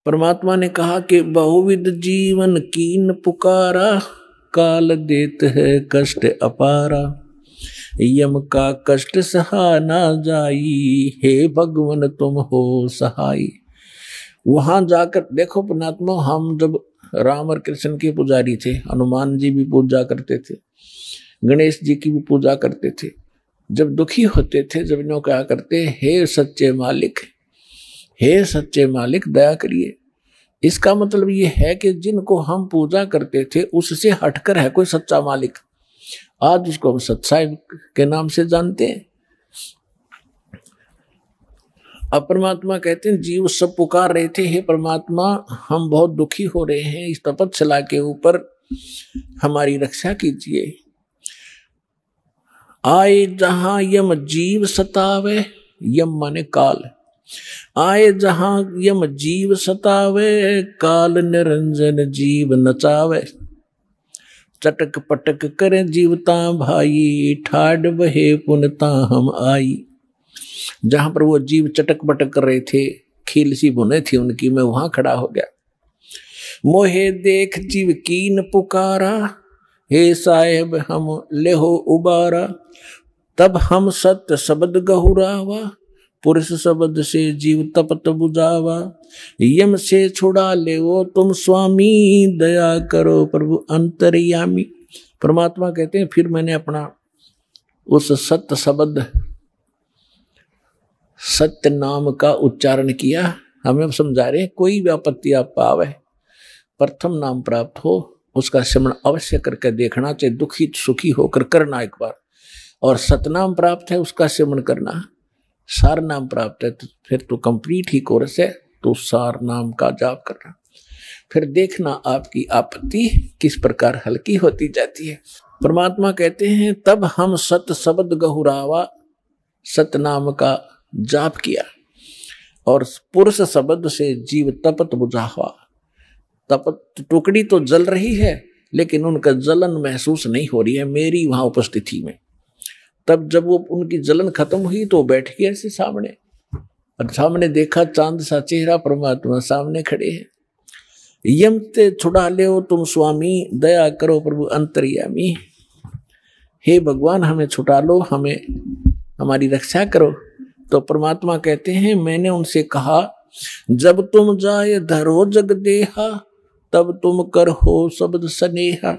परमात्मा ने कहा कि बहुविध जीवन कीन पुकारा, काल देत है कष्ट अपारा, यम का कष्ट सहा ना जाई, हे भगवन तुम हो सहाय। वहां जाकर देखो परमात्मा, हम जब राम और कृष्ण के पुजारी थे, हनुमान जी भी पूजा करते थे, गणेश जी की भी पूजा करते थे। जब दुखी होते थे, जब इन्हों कहा करते हे सच्चे मालिक, हे सच्चे मालिक दया करिए। इसका मतलब ये है कि जिनको हम पूजा करते थे उससे हटकर है कोई सच्चा मालिक। आज उसको हम सच्चाई के नाम से जानते हैं। अब परमात्मा कहते हैं जीव सब पुकार रहे थे, हे परमात्मा हम बहुत दुखी हो रहे हैं, इस तपस्या के ऊपर हमारी रक्षा कीजिए। आए जहां यम जीव सतावे, यम माने काल, आए जहां यम जीव सतावे, काल निरंजन जीव नचावे। चटक पटक करे जीवता भाई, ठाड बहे पुनता हम आई। जहां पर वो जीव चटक पटक कर रहे थे, खील सी बुने थी उनकी, मैं वहां खड़ा हो गया। मोहे देख जीव कीन पुकारा, हे साहेब हम लेहो उबारा। तब हम सत्य शब्द गहुरावा, पुरुष शब्द से जीव तपत बुझावा। यम से छुड़ा ले वो तुम स्वामी, दया करो प्रभु अंतर्यामी। परमात्मा कहते हैं फिर मैंने अपना उस सत्य शब्द, सत्य नाम का उच्चारण किया। हमें समझा रहे कोई भी आपत्ति आप पावे, प्रथम नाम प्राप्त हो उसका स्मरण अवश्य करके देखना चाहिए, दुखी सुखी होकर करना एक बार। और सतनाम प्राप्त है उसका स्मरण करना। सार नाम प्राप्त है तो फिर तो कंप्लीट ही कोर्स है, तो सार नाम का जाप करना। फिर देखना आपकी आपत्ति किस प्रकार हल्की होती जाती है। परमात्मा कहते हैं तब हम सत शब्द गहुरावा, सतनाम का जाप किया और पुरुष शब्द से जीव तपत बुझावा। तपत टुकड़ी तो जल रही है लेकिन उनका जलन महसूस नहीं हो रही है मेरी वहां उपस्थिति में। तब जब वो उनकी जलन खत्म हुई तो बैठ गया ऐसे सामने, और सामने देखा चांद सा चेहरा, परमात्मा सामने खड़े हैं। यम ते छुड़ा ले तुम स्वामी, दया करो प्रभु अंतर्यामी। हे भगवान हमें छुटा लो, हमें हमारी रक्षा करो। तो परमात्मा कहते हैं मैंने उनसे कहा जब तुम जाए धरो जग देहा, तब तुम कर हो शब्द स्नेहा।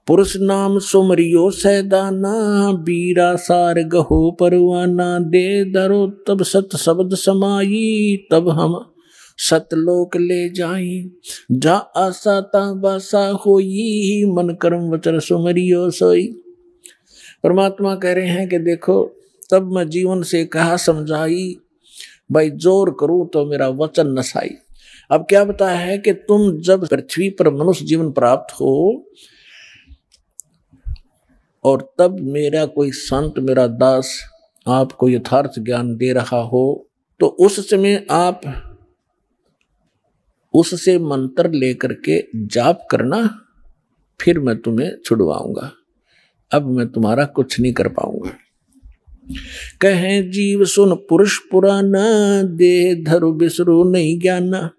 पुरुष नाम सुमरियो सैदाना, बीरा सार गहो परवाना। दे धरो तब सत शब्द समाई, तब हम सतलोक ले जाई। जा आसा ता बासा होई, मन कर्म वचन सुमरियो सोई। परमात्मा कह रहे हैं कि देखो तब मैं जीवन से कहा समझाई, भाई जोर करूं तो मेरा वचन नसाई। अब क्या बताया है कि तुम जब पृथ्वी पर मनुष्य जीवन प्राप्त हो और तब मेरा कोई संत, मेरा दास आपको यथार्थ ज्ञान दे रहा हो, तो उस समय आप उससे मंत्र लेकर के जाप करना, फिर मैं तुम्हें छुड़वाऊंगा। अब मैं तुम्हारा कुछ नहीं कर पाऊंगा। कहे जीव सुन पुरुष पुराना, देह धरु बिसरो नहीं ज्ञाना।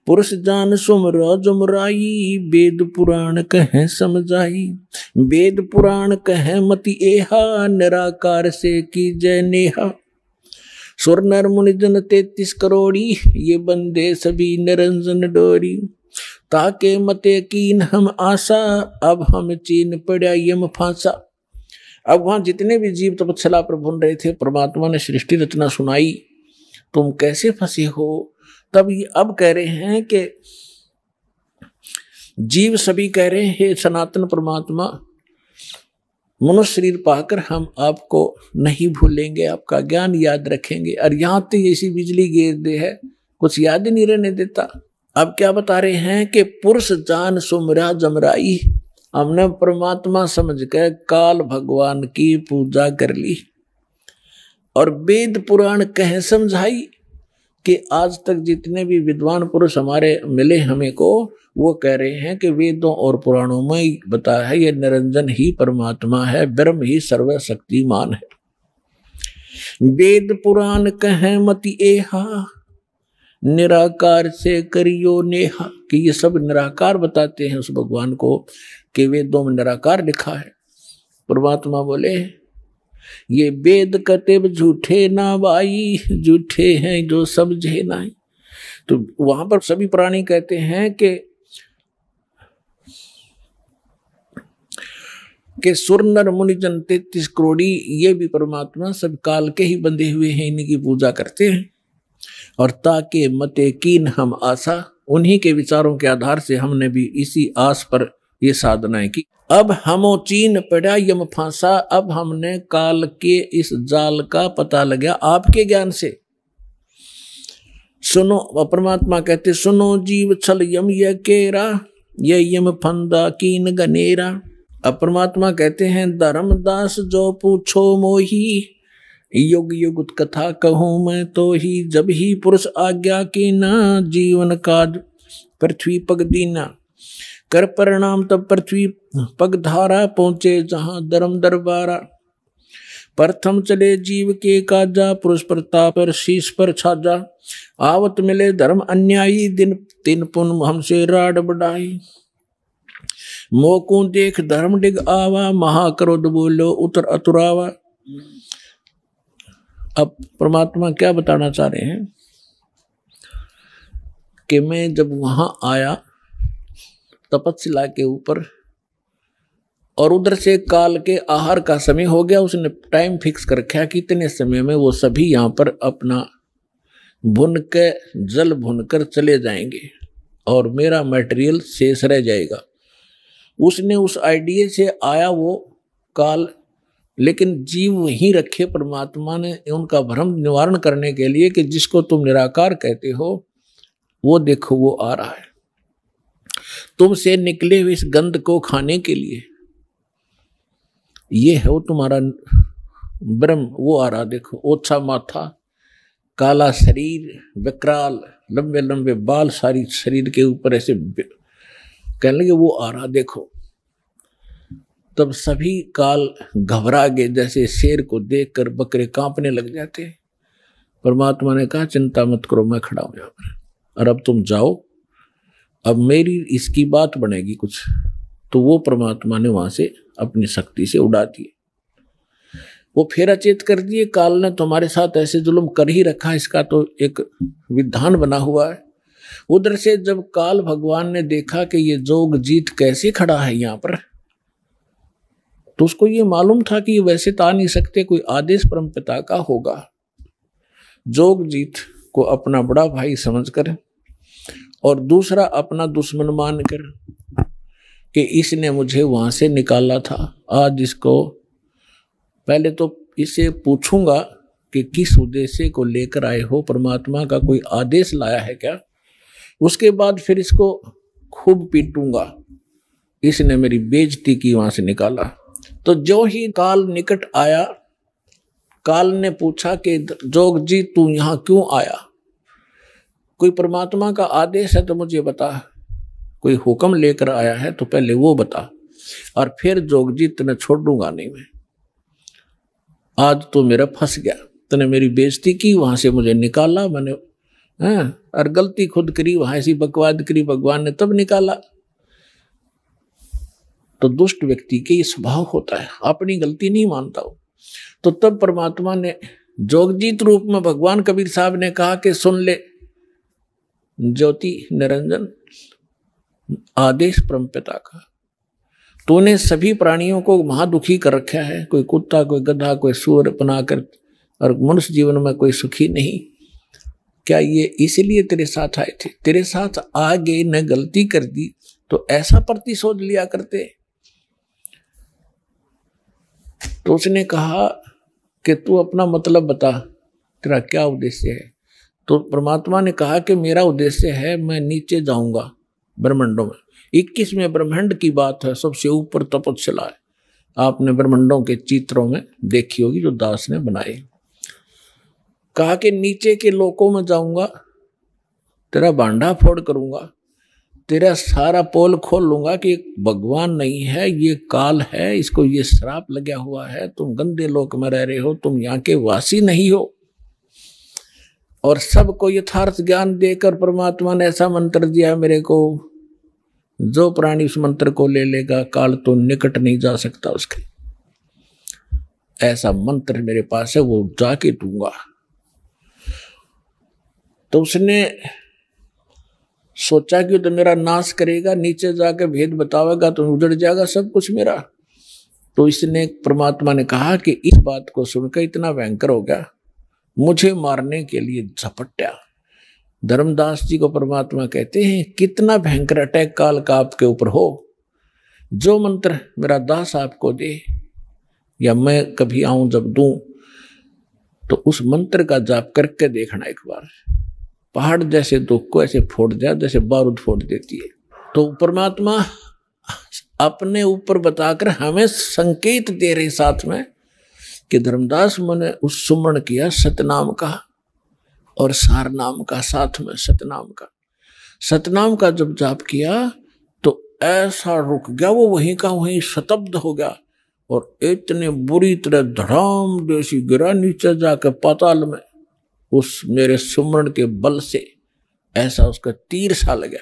पुरुष जान सुमरा जुमराई, वेद पुराण कहे समझाई। वेद पुराण कहे मति एहा, निराकार से की जय नेहा। सुर नर मुनि जन 33 करोड़ी, ये बंदे सभी निरंजन डोरी। ताके मते कीन हम आशा, अब हम चीन पड़ा यम फांसा। अब वहां जितने भी जीव तपस्या पर भून रहे थे, परमात्मा ने सृष्टि रचना सुनाई, तुम कैसे फंसे हो। तब ये अब कह रहे हैं कि जीव सभी कह रहे हैं हे सनातन परमात्मा, मनुष्य शरीर पाकर हम आपको नहीं भूलेंगे, आपका ज्ञान याद रखेंगे। और यहां तो ऐसी बिजली गिर दे है कुछ याद ही नहीं रहने देता। अब क्या बता रहे हैं कि पुरुष जान सुमरा जमराई। हमने परमात्मा समझ के काल भगवान की पूजा कर ली और वेद पुराण कहे समझाई कि आज तक जितने भी विद्वान पुरुष हमारे मिले हमें को, वो कह रहे हैं कि वेदों और पुराणों में बताया है ये निरंजन ही परमात्मा है, ब्रह्म ही सर्वशक्तिमान है। वेद पुराण कहे मति एहा, निराकार से करियो नेहा, कि ये सब निराकार बताते हैं उस भगवान को, कि वेदों में निराकार लिखा है। परमात्मा बोले ये वेद कतेब झूठे ना भाई, झूठे हैं जो समझे ना। तो वहां पर सभी प्राणी कहते हैं कि सुर नर मुनि जन 33 करोड़ी, ये भी परमात्मा सब काल के ही बंधे हुए हैं, इनकी पूजा करते हैं। और ताके मते कीन हम आशा, उन्हीं के विचारों के आधार से हमने भी इसी आस पर ये साधनाएं की। अब हमो चीन पड़ा यम फांसा, अब हमने काल के इस जाल का पता लगा आपके ज्ञान से। सुनो, परमात्मा कहते सुनो जीव छल यम ये केरा, ये यम फंदा कीन गनेरा। अब परमात्मा कहते हैं धर्मदास जो पूछो मोही, युग युग कथा कहूं मैं तो ही, जब ही पुरुष आज्ञा की ना, जीवन काज पृथ्वी पग दीना। कर परिणाम तब पृथ्वी पग धारा, पहुंचे जहां धर्म दरबारा। प्रथम चले जीव के काजा, पुरुष प्रताप शीश पर छाजा। आवत मिले धर्म अन्यायी, दिन तीन पुन हमसे राड बढ़ाई। मोकू देख धर्म डिग आवा, महाक्रोध बोलो उतर अतुरावा। अब परमात्मा क्या बताना चाह रहे हैं कि मैं जब वहां आया तपस्या के ऊपर, और उधर से काल के आहार का समय हो गया, उसने टाइम फिक्स कर रखा कि इतने समय में वो सभी यहाँ पर अपना भुन के जल भुनकर चले जाएंगे और मेरा मटेरियल शेष रह जाएगा। उसने उस आइडिया से आया वो काल, लेकिन जीव वहीं रखे परमात्मा ने उनका भ्रम निवारण करने के लिए कि जिसको तुम निराकार कहते हो वो देखो वो आ रहा है, तुमसे निकले हुए इस गंध को खाने के लिए। ये है वो तुम्हारा ब्रह्म, वो आ रहा। देखो ओछा माथा, काला शरीर, विकराल, लंबे लंबे बाल सारी शरीर के ऊपर ऐसे कहने लगे वो आ रहा देखो। तब सभी काल घबरा गए, जैसे शेर को देखकर बकरे कांपने लग जाते। परमात्मा ने कहा चिंता मत करो, मैं खड़ा हूं यहाँ पर, और अब तुम जाओ, अब मेरी इसकी बात बनेगी कुछ। तो वो परमात्मा ने वहां से अपनी शक्ति से उड़ा दिए, वो फिर अचेत कर दिए। काल ने तुम्हारे साथ ऐसे जुल्म कर ही रखा, इसका तो एक विधान बना हुआ है। उधर से जब काल भगवान ने देखा कि ये जोग जीत कैसे खड़ा है यहाँ पर, तो उसको ये मालूम था कि ये वैसे तो आ नहीं सकते, कोई आदेश परमपिता का होगा। जोग जीत को अपना बड़ा भाई समझकर और दूसरा अपना दुश्मन मानकर कि इसने मुझे वहां से निकाला था, आज इसको पहले तो इसे पूछूंगा कि किस उद्देश्य को लेकर आए हो, परमात्मा का कोई आदेश लाया है क्या, उसके बाद फिर इसको खूब पीटूंगा, इसने मेरी बेइज्जती की, वहां से निकाला। तो जो ही काल निकट आया, काल ने पूछा कि जोग जी तू यहां क्यों आया, कोई परमात्मा का आदेश है तो मुझे बता, कोई हुक्म लेकर आया है तो पहले वो बता, और फिर जोग जी तने छोड़ूंगा नहीं मैं, आज तो मेरा फंस गया, तने मेरी बेइज्जती की, वहां से मुझे निकाला मैंने, और गलती खुद करी, वहां ऐसी बकवाद करी, भगवान ने तब निकाला। तो दुष्ट व्यक्ति के ये स्वभाव होता है, अपनी गलती नहीं मानता हो। तो तब परमात्मा ने जोगजीत रूप में भगवान कबीर साहब ने कहा कि सुन ले ज्योति निरंजन, आदेश परमपिता का, तूने सभी प्राणियों को महादुखी कर रखा है, कोई कुत्ता, कोई गधा, कोई सूअर बनाकर, और मनुष्य जीवन में कोई सुखी नहीं। क्या ये इसलिए तेरे साथ आए थे? तेरे साथ आगे न गलती कर दी तो ऐसा प्रतिशोध लिया करते। तो उसने कहा कि तू अपना मतलब बता, तेरा क्या उद्देश्य है। तो परमात्मा ने कहा कि मेरा उद्देश्य है मैं नीचे जाऊंगा ब्रह्मांडों में, 21वें ब्रह्मांड की बात है, सबसे ऊपर तपस्या है, आपने ब्रह्मांडों के चित्रों में देखी होगी जो दास ने बनाए। कहा कि नीचे के लोकों में जाऊंगा, तेरा भांडा फोड़ करूंगा, तेरा सारा पोल खोल लूंगा कि भगवान नहीं है, ये काल है, इसको ये श्राप लगा हुआ है, तुम गंदे लोक में रह रहे हो, तुम यहाँ के वासी नहीं हो। और सबको यथार्थ ज्ञान देकर परमात्मा ने ऐसा मंत्र दिया मेरे को, जो प्राणी उस मंत्र को ले लेगा काल तो निकट नहीं जा सकता उसके। ऐसा मंत्र मेरे पास है, वो जाके दूंगा। तो उसने सोचा कि तो मेरा नाश करेगा, नीचे जाकर भेद बतावेगा तो उजड़ जाएगा सब कुछ मेरा। तो इसने परमात्मा ने कहा कि इस बात को सुनकर इतना भयंकर हो गया, मुझे मारने के लिए झपट्या। धर्मदास जी को परमात्मा कहते हैं कितना भयंकर अटैक काल का आपके ऊपर हो, जो मंत्र मेरा दास आपको दे या मैं कभी आऊं जब दूं तो उस मंत्र का जाप करके देखना एक बार, पहाड़ जैसे दुख को ऐसे फोड़ दिया जैसे बारूद फोड़ देती है। तो परमात्मा अपने ऊपर बताकर हमें संकेत दे रहे साथ में कि धर्मदास मैंने उस सुमरण किया सतनाम का और सार नाम का, साथ में सतनाम का। सतनाम का जब जाप किया तो ऐसा रुक गया, वो वहीं का वहीं शतब्द हो गया और इतने बुरी तरह धड़ाम जैसी गिरा नीचे जाकर पाताल में। उस मेरे सुमरण के बल से ऐसा उसका तीर सा लगा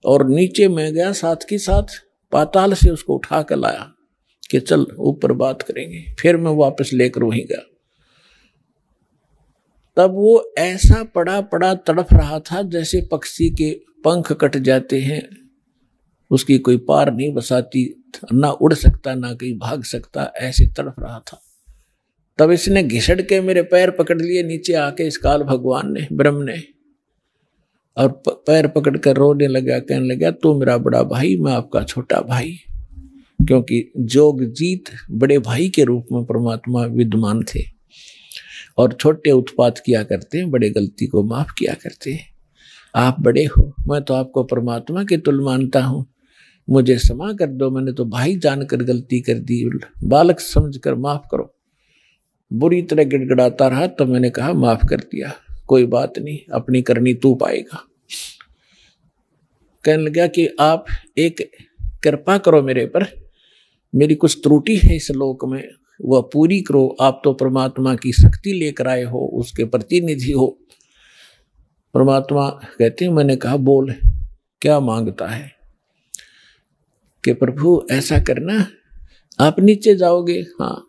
और नीचे मैं गया, साथ के साथ पाताल से उसको उठा कर लाया कि चल ऊपर बात करेंगे। फिर मैं वापस लेकर वहीं गया। तब वो ऐसा पड़ा पड़ा तड़फ रहा था जैसे पक्षी के पंख कट जाते हैं, उसकी कोई पार नहीं बसाती, ना उड़ सकता ना कहीं भाग सकता, ऐसे तड़फ रहा था। तब इसने घिसड़ के मेरे पैर पकड़ लिए नीचे आके, इस काल भगवान ने, ब्रह्म ने, और पैर पकड़ कर रोने लगा, कहने लगा तू मेरा बड़ा भाई, मैं आपका छोटा भाई। क्योंकि जोगजीत बड़े भाई के रूप में परमात्मा विद्यमान थे और छोटे उत्पात किया करते हैं, बड़े गलती को माफ किया करते हैं। आप बड़े हो, मैं तो आपको परमात्मा के तुल्य मानता हूँ, मुझे क्षमा कर दो, मैंने तो भाई जानकर गलती कर दी, बालक समझकर माफ करो। बुरी तरह गिड़गिड़ाता रहा, तो मैंने कहा माफ कर दिया, कोई बात नहीं, अपनी करनी तू पाएगा। कहने लगा कि आप एक कृपा करो मेरे पर, मेरी कुछ त्रुटि है इस लोक में, वह पूरी करो। आप तो परमात्मा की शक्ति लेकर आए हो, उसके प्रतिनिधि हो। परमात्मा कहते हैं, मैंने कहा बोल क्या मांगता है? कि प्रभु ऐसा करना, आप नीचे जाओगे, हाँ,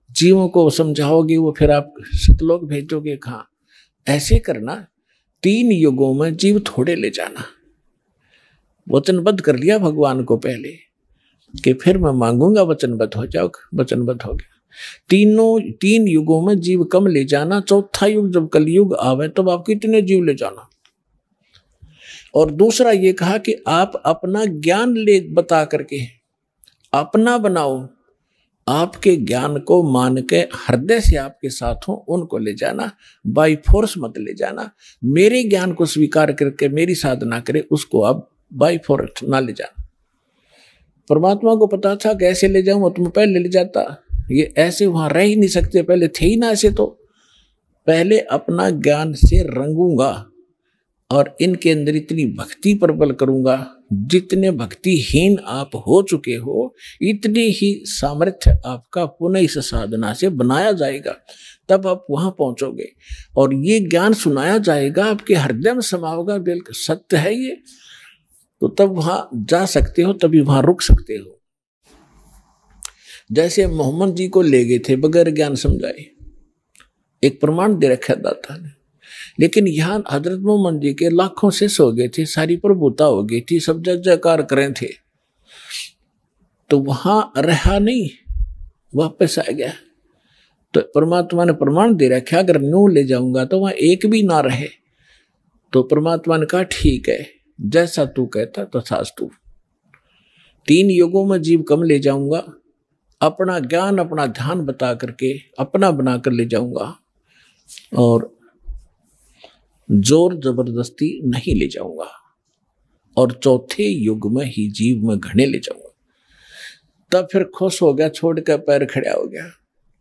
जीवों को समझाओगे, वो फिर आप सतलोक भेजोगे, हाँ, ऐसे करना, 3 युगों में जीव थोड़े ले जाना। वचनबद्ध कर लिया भगवान को पहले कि फिर मैं मांगूंगा, वचनबद्ध हो जाओ, वचनबद्ध हो गया। 3 युगों में जीव कम ले जाना, चौथा युग जब कलयुग आवे तब आप कितने जीव ले जाना। और दूसरा ये कहा कि आप अपना ज्ञान ले बता करके अपना बनाओ, आपके ज्ञान को मान के हृदय से आपके साथ हो उनको ले जाना, बाई फोर्स मत ले जाना। मेरे ज्ञान को स्वीकार करके मेरी साधना करे उसको आप बाई फोर्स ना ले जाना। परमात्मा को पता था कैसे ले जाऊं, वो तुम पहले ले जाता, ये ऐसे वहां रह ही नहीं सकते, पहले थे ही ना ऐसे। तो पहले अपना ज्ञान से रंगूंगा और इनके अंदर इतनी भक्ति प्रबल करूंगा, जितने भक्तिहीन आप हो चुके हो इतनी ही सामर्थ्य आपका पुनः इस साधना से बनाया जाएगा, तब आप वहां पहुंचोगे और ये ज्ञान सुनाया जाएगा, आपके हृदय में समा होगा, बिल्कुल सत्य है ये, तो तब वहां जा सकते हो, तभी वहां रुक सकते हो। जैसे मोहम्मद जी को ले गए थे बगैर ज्ञान समझाए, एक प्रमाण दे रखा दाता ने, लेकिन यहाँ हजरत मोहम्मद जी के लाखों शिष्य हो गए थे, सारी प्रभुता हो गई थी, सब जय जयकार करें थे, तो वहां रहा नहीं, वापस आ गया। तो परमात्मा ने प्रमाण दे रखा अगर न्यू ले जाऊंगा तो वहां एक भी ना रहे। तो परमात्मा ने कहा ठीक है, जैसा तू कहता तथास्तु। 3 युगों में जीव कम ले जाऊंगा, अपना ज्ञान अपना ध्यान बता करके अपना बनाकर ले जाऊंगा और जोर जबरदस्ती नहीं ले जाऊंगा, और चौथे युग में ही जीव में घने ले जाऊंगा। तब फिर खुश हो गया, छोड़ कर पैर खड़ा हो गया,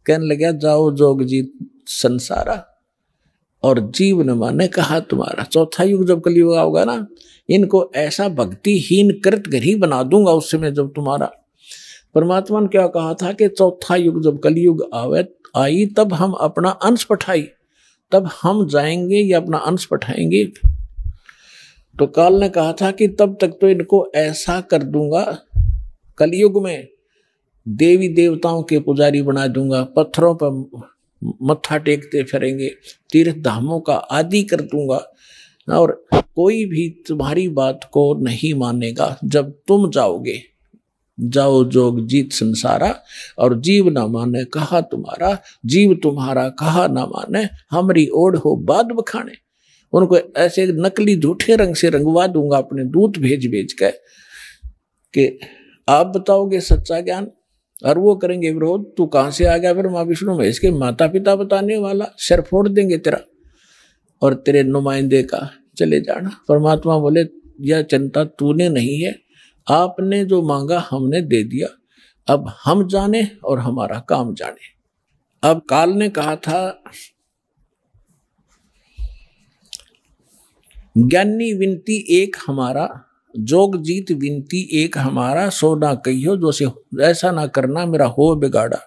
कहने लगा जाओ जोग जीत संसारा, और जीव ने माने कहा तुम्हारा। चौथा युग जब कलयुग आओगा ना, इनको ऐसा भक्तिहीन कृत घर ही बना दूंगा उस समय जब तुम्हारा। परमात्मा ने क्या कहा था कि चौथा युग जब कलयुग आई तब हम अपना अंश पठाई, तब हम जाएंगे या अपना अंश पठाएंगे। तो काल ने कहा था कि तब तक तो इनको ऐसा कर दूंगा, कलयुग में देवी देवताओं के पुजारी बना दूंगा, पत्थरों पर मत्था टेकते फिरेंगे, तीर्थ धामों का आदि कर दूंगा, और कोई भी तुम्हारी बात को नहीं मानेगा। जब तुम जाओगे, जाओ जोग जीत संसारा, और जीव ना माने कहा तुम्हारा, जीव तुम्हारा कहा ना माने, हमारी ओढ़ हो बाद बखाने। उनको ऐसे नकली झूठे रंग से रंगवा दूंगा अपने दूत भेज भेज के कि आप बताओगे सच्चा ज्ञान, और वो करेंगे विरोध। तू कहां से आ गया फिर माँ विष्णु महेश के माता पिता बताने वाला, सिर फोड़ देंगे तेरा और तेरे नुमाइंदे का, चले जाना। परमात्मा बोले यह चिंता तूने नहीं है, आपने जो मांगा हमने दे दिया, अब हम जाने और हमारा काम जाने। अब काल ने कहा था ज्ञानी विनती एक हमारा, जोग जीत विनती एक हमारा, सो ना कहियो जो से ऐसा ना करना मेरा हो बिगाड़ा।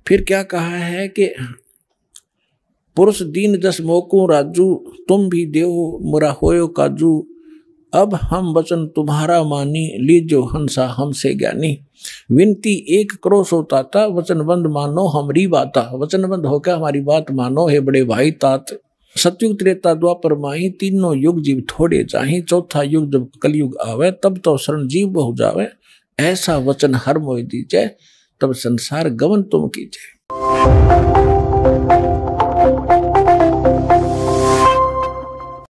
फिर क्या कहा है कि पुरुष दीन जस मोकू राजू, तुम भी देव मुरा होयो काजू, अब हम वचन तुम्हारा मानी, लीजो हंसा हमसे ज्ञानी। विनती एक करो सो ताता, वचनबंद मानो हमारी बाता। वचनबंद होकर हमारी बात मानो हे बड़े भाई तात। सतयुग त्रेता द्वापर माही, तीनों युग जीव थोड़े जाही, चौथा युग जब कलयुग आवे, तब तो शरण जीव बहु जावे। ऐसा वचन हर मोहि दीजे, तब संसार गमन तुम कीजिए।